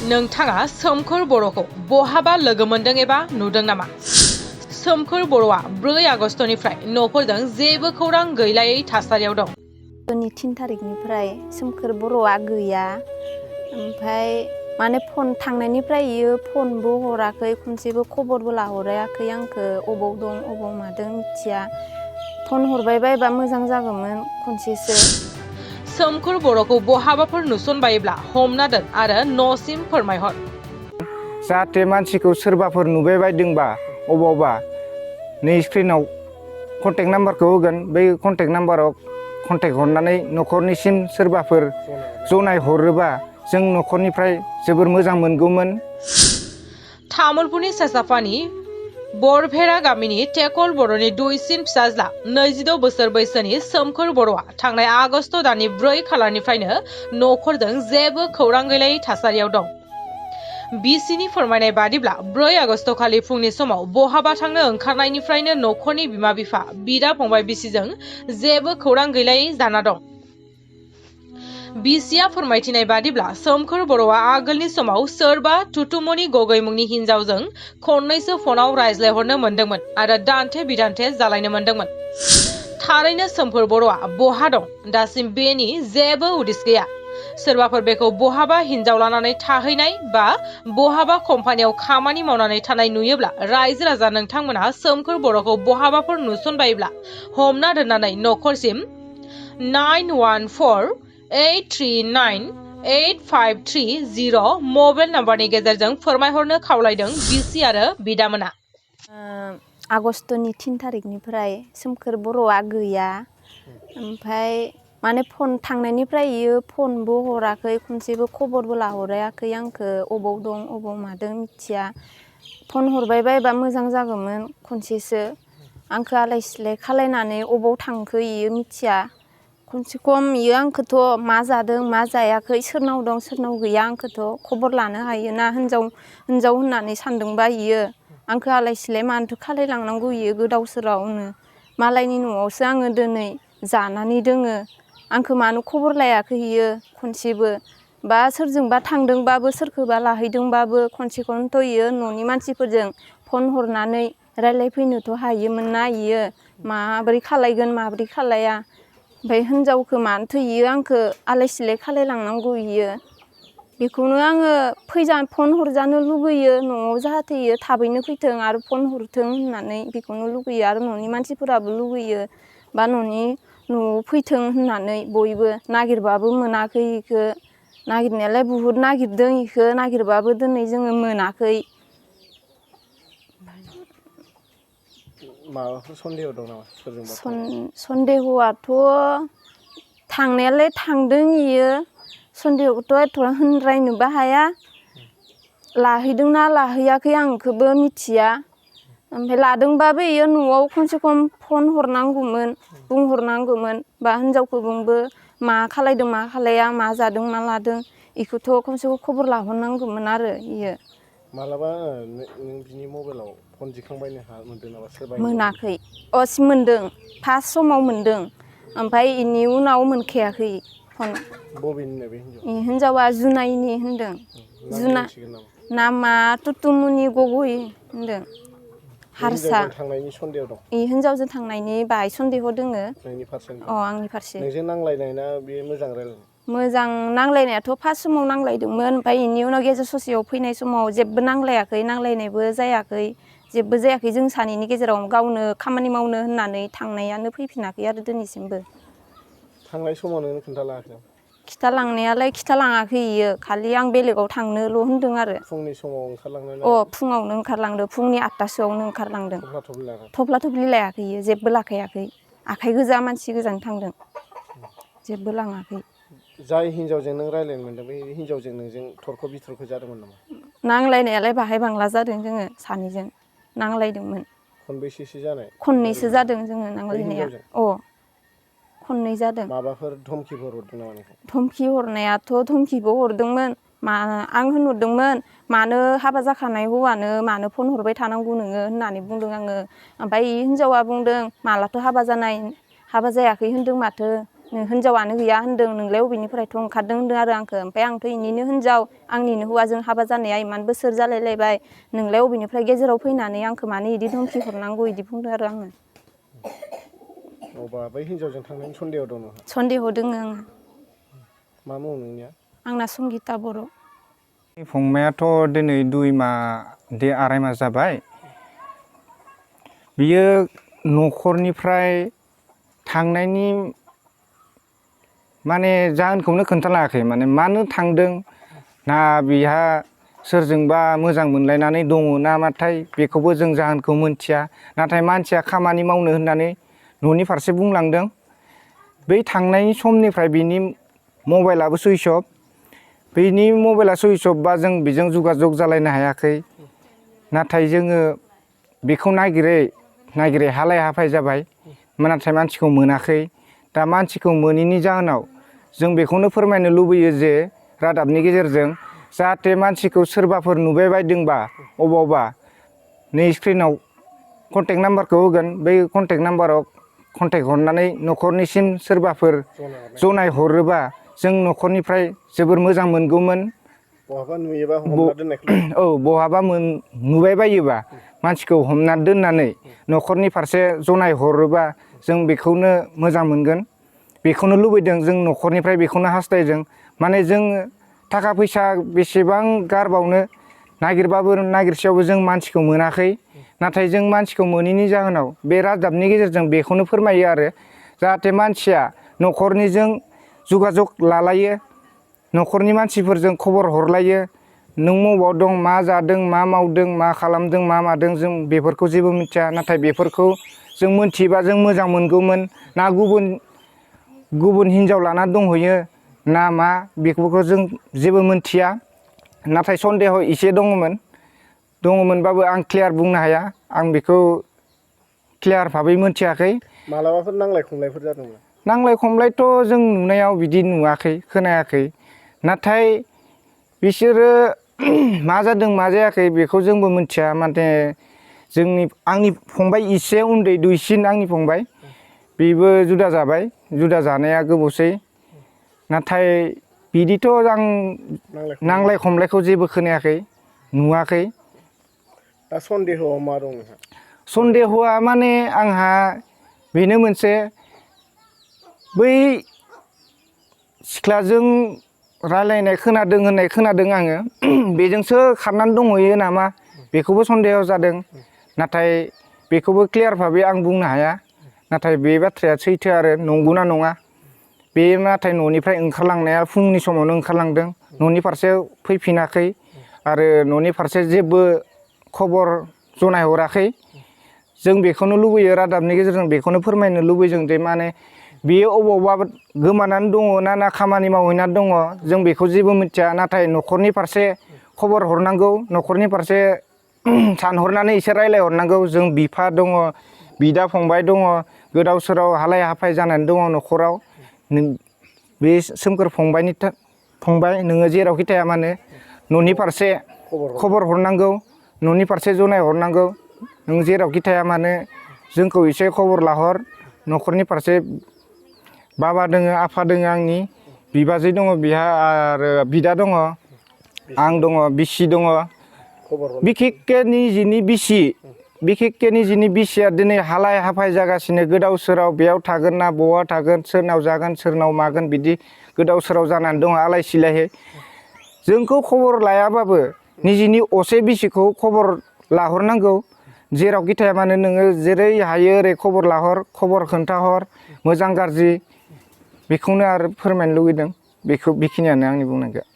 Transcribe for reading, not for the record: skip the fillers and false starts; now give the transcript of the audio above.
नोंथाङा सोमखोर बर'खौ बहाबा लोगो मोनदों एबा नुदों नामा? सोमखोर बर'आ 4 आगस्टनिफ्राय न'फोरजों जेबो खौरां गैलायै थासारियाव दं। 3 तारिखनिफ्राय सोमखोर बर'आ गैया। ओमफ्राय माने फन थांनायनिफ्राय इयो फनबो हराखै, खनसेबो खबरबो लाहराखै आंखो। अबाव दं अबाव मादों मिथिया। फन हरबाय बायबा मोजां जागौमोन खनसेसो। सोमखोर बर'खौ बहाबाफोर नुसनबायोब्ला हमना दोन आरो न'सिम फोरमायहर। जाहाथे मानसिखौ सोरबाफोर नुबाय बायदोंबा अबावबा नै स्क्रिनाव कन्टेक्ट नाम्बारखौ होगोन, बै कन्टेक्ट नाम्बाराव कन्टेक्ट हरनानै न'खरनिसिम सोरबाफोर जनाय हरोबा जों न'खरनिफ्राय जोबोर मोजां मोनगौमोन। तामुलपुरनि सासाफानि बरभेरा गामिनि टेकल बर'नि दुइसिन फिसाज्ला 22 बोसोर बैसोनि सोमखोर बर'आ थांनाय आगस्ट दाननि 4 खालारनिफ्रायनो न'खरजों जेबो खौरां गैलायै थासारियाव दं। बिसिनि फोरमायनाय बादिब्ला 4 आगस्ट खालि फुंनि समाव बहाबा थांनो ओंखारनायनिफ्रायनो न'खरनि बिमा बिफा, बिदा फंबाय बिसिजों जेबो खौरां गैलायै जाना दं। बिसिया फोरमायथिनाय बादिब्ला सोमखोर बर'आ आगोलनि समाव सोरबा तुतुमनि गगৈ मुंनि हिनजावजों खननैसो फनाव रायज्लायहरनो मोनदोंमोन आरो दान्थे बिदान्थे जालायनो मोनदोंमोन। थारैनो सोमखोर बर'आ बहा दं दासिम बेनि जेबो उदिस गैया। सोरबाफोर बेखौ बहाबा हिनजाव लानानै थाहैनाय बा बहाबा कम्पानियाव खामानि मावनानै थानाय नुयोब्ला रायजो राजा नोंथांमोना सोमखोर बर'खौ बहाबाफोर नुसनबायोब्ला हमना दोननानै न'खरसिम 9148398530 मबाइल नाम्बारनि गेजेरजों फोरमायहरनो खावलायदों बिसि आरो बिदामोना। आगस्टनि 3 तारिखनिफ्राय सोमखोर बर'आ गैया। ओमफ्राय माने फन थांनायनिफ्राय इयो फनबो हराखै, खनसेबो खबरबो लाहराखै आंखो। अबाव दं अबाव मादों मिथिया। फन हरबाय बायबा मोजां जागौमोन खनसेसो। आंखो आलाय सिलाय खालायनानै अबाव थांखो इयो मिथिया। खमसे खम इयो आंखोथ' मा जादों मा जायाखै, सोरनाव दं सोरनाव गैया आंखोथ' खबर लानो हायोना हिनजाव होननानै सानदोंबा इयो। आंखो आलाय सिलाय मानोथो खालायलांनांगौ इयो गोदाव सोरावनो। मालायनि न'आवसो आङो दिनै जानानै दोङो। आंखो मानो खबर लायाखै इयो खनसेबो। बा सोरजोंबा थांदोंबाबो सोरखौबा लाहैदोंबाबो खनसेखौनोथ' इयो न'नि मानसिफोरजों फन हरनानै रायलायफैनोथ' हायोमोन ना इयो। माबोरै खालायगोन माबोरै खालाया। ओमफ्राय हिनजावखो मानोथो इयो आंखो आलाय सिलाय खालायलांनांगौ इयो। बेखौनो आङो फन हरजानो लुगैयो न'आव, जाहाथे इयो थाबैनो फैथों आरो फन हरथों होननानै बेखौनो लुगैयो। आरो न'नि मानसिफोराबो लुगैयो बा न'आव फैथों होननानै बयबो। नागिरबाबो मोनाखै इखो। नागिरनायालाय बुहुद नागिरदों इखो, नागिरबाबो दिनै जोङो मोनाखै। माबाफोर सन्देह दं नामा सोरजोंबा? सन्देहआथ' थांनायालाय थांदों इयो। सन्देहखौथ' एथ'बां होनद्रायनोबो हाया। लाहैदोंना लाहैयाखै आं इखौबो मिथिया। ओमफ्राय लादोंबाबो इयो न'आव खमसे खम फन हरनांगौमोन, बुंहरनांगौमोन। बा हिनजावखौ बुंबो मा खालायदों मा खालाया, मा जादों मा लादों इखौथ' खमसे खम खबर लाहरनांगौमोन आरो इयो। मालाबा नों बिनि मबाइलाव फन दिखांबायनो मोनदों नामा सोरबा? मोनाखै। मोनदों फार्स्ट समाव मोनदों। ओमफ्राय इनि उनाव मोनखायाखै फन। बबेनिनो बे हिनजाव? हिनजावा जुनाइनि होनदों। नामा तुतुमनि गगৈ होनदों। हारसा। थांनायनि सन्देह दं? हिनजावजों थांनायनि बाहाय सन्देह दोङो। नोंनि फारसे? आंनि फारसे। नोंजों नांलायनाय ना बे मोजां रायलायनाय? मोजां नांलायनायाथ' फार्स्ट समाव नांलायदोंमोन। ओमफ्राय इनि उनाव गेजेर ससेयाव फैनाय समाव जेबो नांलायाखै, नांलायनायबो जायाखै, जेबो जायाखै। जों सानैनि गेजेराव गावनो खामानि मावनो होननानै थांनायानो फैफिनाखै आरो दिनैसिमबो। थांनाय समाव नोंनो खोन्थालाङाखै नामा? खिथालांनायालाय खिथालाङाखै इयो। खालि आं बेलेगाव थांनोल' होनदों आरो। फुंनि समाव ओंखारलांनाय? फुङावनो ओंखारलांदों। फुंनि 8टासोआवनो ओंखारलांदों। थफ्ला थफ्लि लायाखै इयो, जेबो लाखायाखै। आखाइ गोजा मानसि गोजानो थांदों, जेबो लाङाखै। जाय हिनजावजों नों रायलायनो मोनदों बे हिनजावजों नोंजों थरख' बिथरख' जादोंमोन नामा? नांलायनायालाय बाहाय बांला जादों जोङो सानैजों। नांलायदोंमोन। खनबेसेसो जानाय? खननैसो जादों जोङो नांलायनाया। खननै जादों। माबाफोर धमकिफोर हरदों नामा नोंखौ? धमकि हरनायाथ' धमकिबो हरदोंमोन। आं होनहरदोंमोन मानो हाबा जाखानाय हौवानो मानो फन हरबाय थानांगौ नोङो होननानै बुंदों आङो। ओमफ्राय हिनजावा बुंदों मालाथो हाबा जानाय, हाबा जायाखै होनदों माथो हिनजावानो गैया होनदों नोंलाय अबेनिफ्रायथ' ओंखारदों होनदों आरो आंखो ओमफ्राय आंथ' इनिनो हिनजाव आंनिनो हौवाजों हाबा जानाया इमान बोसोर जालायलायबाय नोंलाय अबेनिफ्राय गेजेराव फैनानै आंखो मानो इदि धमकि हरनांगौ इदि बुंदों आरो आङो अबा बै हिनजावजों थांनायनि सन्देह दं नोंहा सन्देह दोङो आङो मा मुं नोंनिया आंना संगिता बर' फंबायाथ' दिनै 2 माह 2.5 मास जाबाय बियो न'खरनिफ्राय थांनायनि माने जाहोनखौनो खोन्थालायाखै माने मानो थांदों ना बिहा सोरजोंबा मोजां मोनलायनानै दङ ना माथाय बेखौबो जों जाहोनखौ मोनथिया नाथाय मानसिया खामानि मावनो होननानै न'नि फारसे बुंलांदों बै थांनायनि समनिफ्राय बिनि मबाइलाबो सुइच अफ बेनि मबाइला सुइच अफ बा जों बेजों जगाजग जालायनो हायाखै नाथाय जोङो बेखौ नागिरै हालाय हाफाय जाबाय नाथाय मानसिखौ मोनाखै दा मानसिखौ मोनैनि जाहोनाव जों बेखौनो फोरमायनो लुबैयो जे रादाबनि गेजेरजों जाहाथे मानसिखौ सोरबाफोर नुबाय बायदोंबा अबावबा नै स्क्रिनाव कन्टेक्ट नाम्बारखौ होगोन बै कन्टेक्ट नाम्बाराव कन्टेक्ट हरनानै न'खरनिसिम सोरबाफोर जनाय हरोबा जों न'खरनिफ्राय जोबोर मोजां मोनगौमोन बहाबा नुयोबा हमना दोननायखौ औ बहाबा नुबाय बायोबा मानसिखौ हमना दोननानै न'खरनि फारसे जनाय हरोबा जों बेखौनो मोजां मोनगोन बेखौनो लुबैदों जों न'खरनिफ्राय बेखौनो हास्थायदों माने जों थाखा फैसा बेसेबां गारबावनो नागिरबाबो नागिरसेयावबो जों मानसिखौ मोनाखै नाथाय जों मानसिखौ मोनैनि जाहोनाव बे रादाबनि गेजेरजों बेखौनो फोरमायो आरो जाहाथे मानसिया न'खरनिजों जगाजग लालायो न'खरनि मानसिफोरजों खबर हरलायो नों बबाव दं मा जादों मा मावदों मा खालामदों मा मादों जों बेफोरखौ जेबो मिथिया नाथाय बेफोरखौ जों मोनथियोबा जों मोजां मोनगौमोन ना गुबुन हिनजाव लाना दंहैयो ना मा बेफोरखौ जों जेबो मोनथिया नाथाय सन्देह एसे दङमोनबाबो आं क्लियार बुंनो हाया आं बेखौ क्लियार भाबै मोनथियाखै मालाबाफोर नांलाय खमलायफोर जादोंमोन नांलाय खमलायथ' जों नुनायाव बिदि नुवाखै खोनायाखै नाथाय बिसोरो मा जादों मा जायाखै बेखौ जोंबो मिथिया माने आंनि फंबाय एसे उन्दै दुइसिन आंनि फंबाय बेबो जुदा जाबाय जुदा जानाया गोबावसै नाथाय बिदिथ' आं नांलाय खमलायखौ जेबो खोनायाखै नुवाखै दा सन्देहआव मा दं नोंहा सन्देहआ माने आंहा बेनो मोनसे बै सिख्लाजों रायलायनाय खोनादों आङो बेजोंसो खारनानै दंहैयो नामा बेखौबो सन्देह जादों नाथाय बेखौबो क्लियार भाबै आं बुंनो हाया नाथाय बे बाथ्राया सैथो आरो नंगौना नङा बे नाथाय न'निफ्राय ओंखारलांनाया फुंनि समावनो ओंखारलांदों न'नि फारसे फैफिनाखै आरो न'नि फारसे जेबो खबर जनायहराखै जों बेखौनो लुबैयो रादाबनि गेजेरजों बेखौनो फोरमायनो लुबैदों जे माने बेयो अबावबा गोमानानै दङ ना खामानि मावहैनानै दङ जों बेखौ जेबो मिथिया नाथाय न'खरनि फारसे खबर हरनांगौ न'खरनि फारसे सानहरनानै एसे रायलायहरनांगौ जों बिफा दङ बिदा फंबाय दङ गोदाव सोराव हालाय हाफाय जानानै दङ न'खराव बे सोमखोर फंबाय नोङो जेरावखि थाया मानो न'नि फारसे खबर हरनांगौ न'नि फारसे जनाय हरनांगौ नों जेरावखि थाया मानो जोंखौ एसे खबर लाहर न'खरनि फारसे बाबा दोङो आफा दोङो आंनि बिबाजै दङ बिहा आरो बिदा दङ आं दङ बिसि दङ बिखेकके निजिनि बिसिया दिनै हालाय हाफाय जागासिनो गोदाव सोराव बेयाव थागोन ना बहा थागोन सोरनाव जागोन सोरनाव मागोन बिदि गोदाव सोराव जानानै दङ आलाय सिलायहै जोंखौ खबर लायाबाबो निजिनि असे बिसिखौ खबर लाहरनांगौ जेरावखि थाया मानो नोङो जेरै हायो ओरै खबर लाहर खबर खोन्थाहर मोजां गाज्रि बेखौनो आरो फोरमायनो लुगैदों बेखिनियानो आंनि बुंनांगौआ